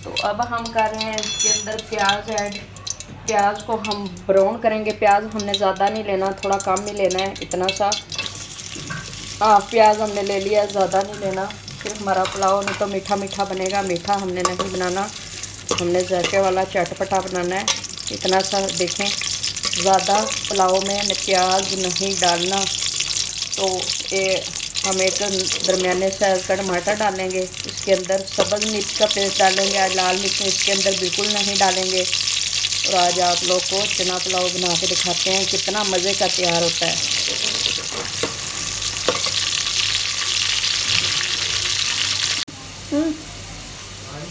तो अब हम कर रहे हैं इसके अंदर प्याज ऐड। प्याज को हम ब्राउन करेंगे। प्याज हमने ज़्यादा नहीं लेना, थोड़ा कम ही लेना है, इतना सा प्याज हमने ले लिया, ज़्यादा नहीं लेना। फिर हमारा पुलाव नहीं तो मीठा मीठा बनेगा, मीठा हमने नहीं बनाना, हमने जायके वाला चटपटा बनाना है। इतना सा देखें, ज़्यादा पुलाव में प्याज नहीं डालना। तो ये हम एक दरमियाने साइज़ का टमाटर डालेंगे, इसके अंदर सब्ज़ मिर्च का पेस्ट डालेंगे, लाल मिर्च इसके अंदर बिल्कुल नहीं डालेंगे। और आज आप लोग को चना पुलाव बना के दिखाते हैं कितना मज़े का तैयार होता है।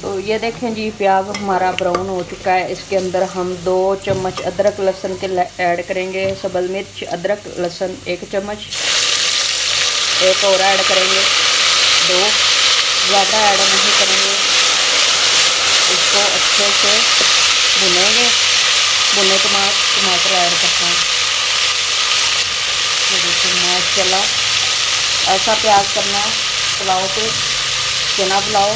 तो ये देखें जी, प्याज हमारा ब्राउन हो चुका है। इसके अंदर हम 2 चम्मच अदरक लहसुन के ऐड करेंगे। सब्ज़ मिर्च, अदरक लहसुन 1 चम्मच, एक और ऐड करेंगे 2, ज़्यादा ऐड नहीं करेंगे। इसको अच्छे से भुनेंगे, भुने के बाद टमाटर ऐड करते हैं। तो देखिए माशाल्लाह ऐसा प्याज करना है पुलाव पे। चना पुलाव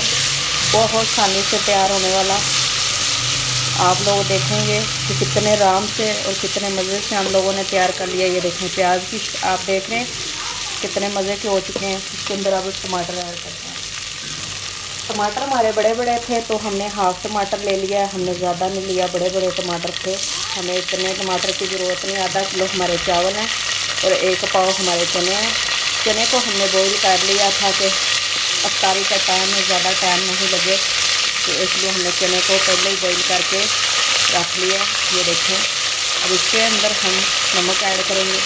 बहुत आसानी से तैयार होने वाला। आप लोग देखेंगे कि कितने आराम से और कितने मज़े से हम लोगों ने तैयार कर लिया। ये देखें प्याज भी आप देख रहे हैं कितने मज़े के हो चुके हैं। इसके अंदर अब टमाटर ऐड करते हैं। टमाटर हमारे बड़े बड़े थे तो हमने हाफ़ टमाटर ले लिया है, हमने ज़्यादा नहीं लिया, बड़े बड़े टमाटर थे। हमें इतने टमाटर की ज़रूरत नहीं। आधा किलो हमारे चावल हैं और 1 पाव हमारे चने हैं। चने को हमने बॉईल कर लिया था कि अफ्तारी का टाइम में ज़्यादा टाइम नहीं लगे, तो इसलिए हमने चने को पहले ही बॉईल करके रख लिया। ये देखें, अब इसके अंदर हम नमक ऐड करेंगे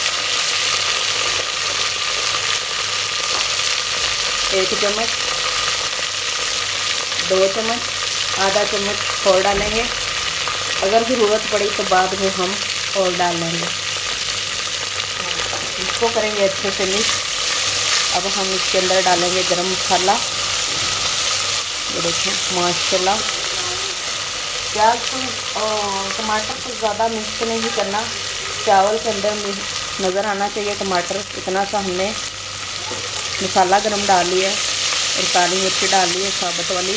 1 चम्मच, 2 चम्मच, आधा चम्मच और डालेंगे। अगर ज़रूरत पड़ी तो बाद में हम और डाल लेंगे। इसको करेंगे अच्छे से मिक्स। अब हम इसके अंदर डालेंगे गरम मसाला। ये देखें माशाल्लाह, प्याज को टमाटर को ज़्यादा मिक्स नहीं करना, चावल के अंदर नज़र आना चाहिए टमाटर। इतना सा हमने मसाला गरम डाल लिया और काली मिर्च डाल ली है साबुत वाली।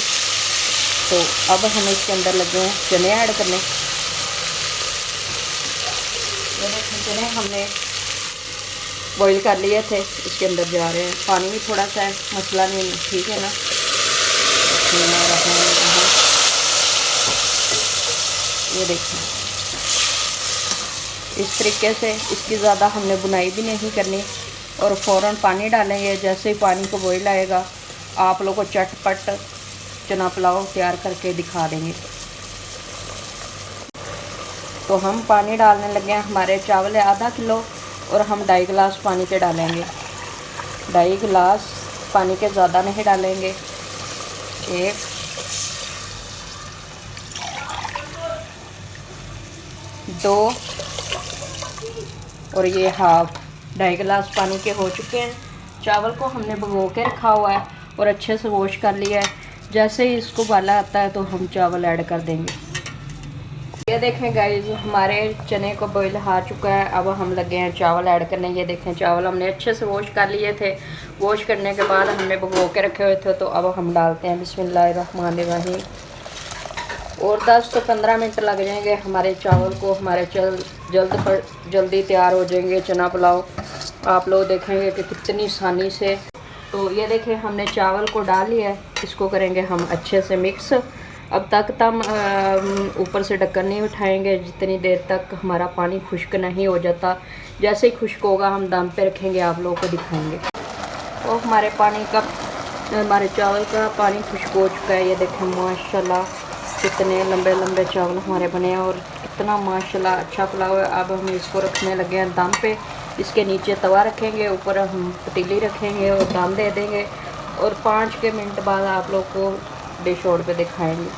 तो अब हम इसके अंदर लगे हैं चने ऐड करने। ये देखें चने हमने बॉईल कर लिए थे, इसके अंदर जा रहे हैं। पानी भी थोड़ा सा है, मसला नहीं, ठीक है ना। ये देखें इस तरीके से, इसकी ज़्यादा हमने बुनाई भी नहीं करनी और फ़ौरन पानी डालेंगे। जैसे ही पानी को बॉईल आएगा आप लोगों को चटपट चना पुलाव तैयार करके दिखा देंगे। तो हम पानी डालने लगे हैं। हमारे चावल है आधा किलो और हम 2.5 गिलास पानी के डालेंगे। 2.5 गिलास पानी के, ज़्यादा नहीं डालेंगे। 1, 2 और ये हाफ 2.5 गिलास पानी के हो चुके हैं। चावल को हमने भिगो के रखा हुआ है और अच्छे से वॉश कर लिया है। जैसे ही इसको उबाला आता है तो हम चावल ऐड कर देंगे। ये देखें गाइस, हमारे चने को बॉईल आ चुका है। अब हम लगे हैं चावल ऐड करने। ये देखें चावल हमने अच्छे से वॉश कर लिए थे। वॉश करने के बाद हमने भिगो के रखे हुए थे। तो अब हम डालते हैं बिस्मिल्लाहिर्रहमानिर्रहीम। और 10 से 15 मिनट लग जाएंगे हमारे चावल को। हमारे जल्दी तैयार हो जाएंगे चना पुलाव। आप लोग देखेंगे कि कितनी आसानी से। तो ये देखें हमने चावल को डाल लिया है, इसको करेंगे हम अच्छे से मिक्स। अब तक हम ऊपर से ढक्कन नहीं उठाएंगे जितनी देर तक हमारा पानी खुश्क नहीं हो जाता। जैसे ही खुश्क होगा हम दम पे रखेंगे, आप लोगों को दिखाएंगे। तो हमारे चावल का पानी खुश्क हो चुका है। ये देखें माशाल्लाह कितने लंबे लंबे चावल हमारे बने हैं और कितना माशाल्लाह अच्छा पुलाव है। अब हम इसको रखने लगे हैं दम पे। इसके नीचे तवा रखेंगे, ऊपर हम पतीली रखेंगे और दम दे देंगे और 5 के मिनट बाद आप लोग को डिश आउट पे दिखाएंगे।